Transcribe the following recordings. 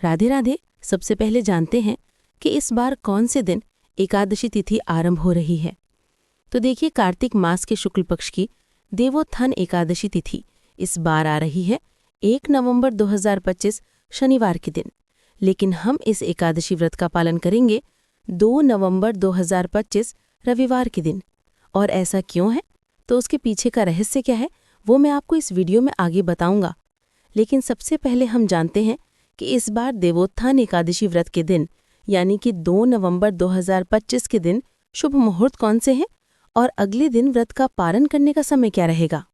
राधे राधे। सबसे पहले जानते हैं कि इस बार कौन से दिन एकादशी तिथि आरंभ हो रही है। तो देखिए, कार्तिक मास के शुक्ल पक्ष की देवोत्थान एकादशी तिथि इस बार आ रही है 1 नवंबर 2025 शनिवार के दिन। लेकिन हम इस एकादशी व्रत का पालन करेंगे 2 नवंबर 2025 रविवार के दिन। और ऐसा क्यों है, तो उसके पीछे का रहस्य क्या है, वो मैं आपको इस वीडियो में आगे बताऊंगा। लेकिन सबसे पहले हम जानते हैं कि इस बार देवोत्थान एकादशी व्रत के दिन यानी कि 2 नवंबर 2025 के दिन शुभ मुहूर्त कौन से हैं और अगले दिन व्रत का पालन करने का समय क्या रहेगा।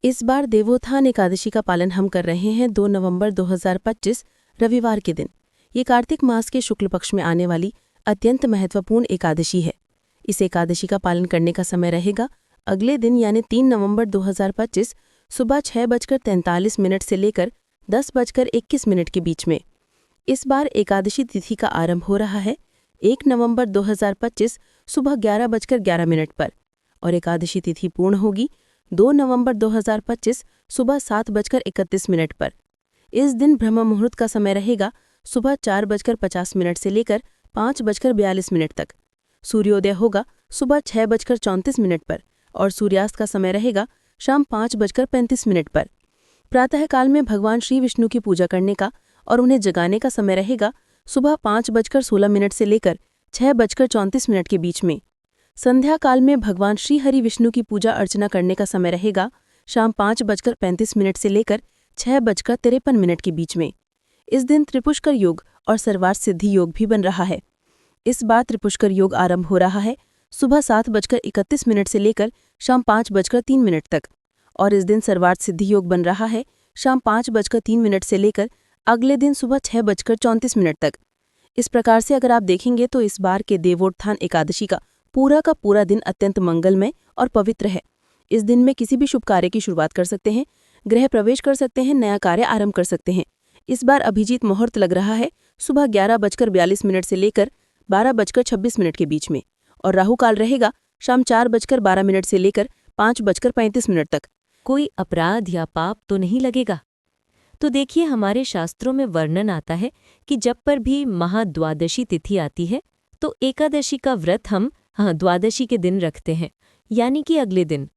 इस बार देवोत्थान एकादशी का पालन हम कर रहे हैं 2 नवंबर 2025 रविवार के दिन। ये कार्तिक मास के शुक्ल पक्ष में आने वाली अत्यंत महत्वपूर्ण एकादशी है। इस एकादशी का पालन करने का समय रहेगा अगले दिन यानी 3 नवंबर 2025 सुबह 6:43 से लेकर 10:21 के बीच में। इस बार एकादशी तिथि का आरंभ हो रहा है 1 नवंबर 2025 सुबह 11:11 पर और एकादशी तिथि पूर्ण होगी 2 नवंबर 2025 सुबह 7:31 पर। इस दिन ब्रह्म मुहूर्त का समय रहेगा सुबह 4:50 से लेकर 5:42 तक। सूर्योदय होगा सुबह 6:34 पर और सूर्यास्त का समय रहेगा शाम 5:35 पर। प्रातः काल में भगवान श्री विष्णु की पूजा करने का और उन्हें जगाने का समय रहेगा सुबह 5:16 से लेकर 6:34 के बीच में। संध्या काल में भगवान श्री हरि विष्णु की पूजा अर्चना करने का समय रहेगा शाम 5:35 से लेकर 6:53 के बीच में। इस दिन त्रिपुष्कर योग और सर्वार्थ सिद्धि योग भी बन रहा है। इस बार त्रिपुष्कर योग आरंभ हो रहा है सुबह 7:31 से लेकर शाम 5:03 तक और इस दिन सर्वार्थ सिद्धि योग बन रहा है शाम 5:03 से लेकर अगले दिन सुबह 6:34 तक। इस प्रकार से अगर आप देखेंगे तो इस बार के देवोत्थान एकादशी का पूरा दिन अत्यंत मंगलमय और पवित्र है। इस दिन में किसी भी शुभ कार्य की शुरुआत कर सकते हैं, गृह प्रवेश कर सकते हैं, नया कार्य आरंभ कर सकते हैं। इस बार अभिजीत मुहूर्त लग रहा है सुबह 11:42 से लेकर 12:26 के बीच में और राहु काल रहेगा शाम 4:12 से लेकर 5:35 तक। कोई अपराध या पाप तो नहीं लगेगा। तो देखिए, हमारे शास्त्रों में वर्णन आता है कि जब पर भी महाद्वादशी तिथि आती है तो एकादशी का व्रत हम द्वादशी के दिन रखते हैं, यानी कि अगले दिन।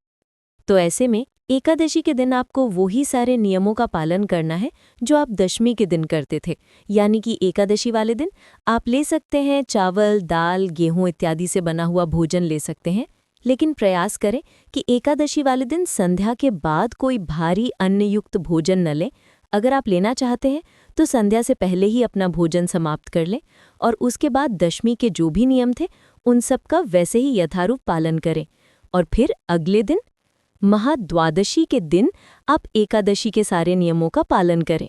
तो ऐसे में एकादशी के दिन आपको वही सारे नियमों का पालन करना है जो आप दशमी के दिन करते थे। यानी कि एकादशी वाले दिन आप ले सकते हैं चावल, दाल, गेहूं इत्यादि से बना हुआ भोजन ले सकते हैं, लेकिन प्रयास करें कि एकादशी वाले दिन संध्या के बाद कोई भारी अन्नयुक्त भोजन न लें। अगर आप लेना चाहते हैं तो संध्या से पहले ही अपना भोजन समाप्त कर लें और उसके बाद दशमी के जो भी नियम थे उन सब का वैसे ही यथारूप पालन करें। और फिर अगले दिन महाद्वादशी के दिन आप एकादशी के सारे नियमों का पालन करें।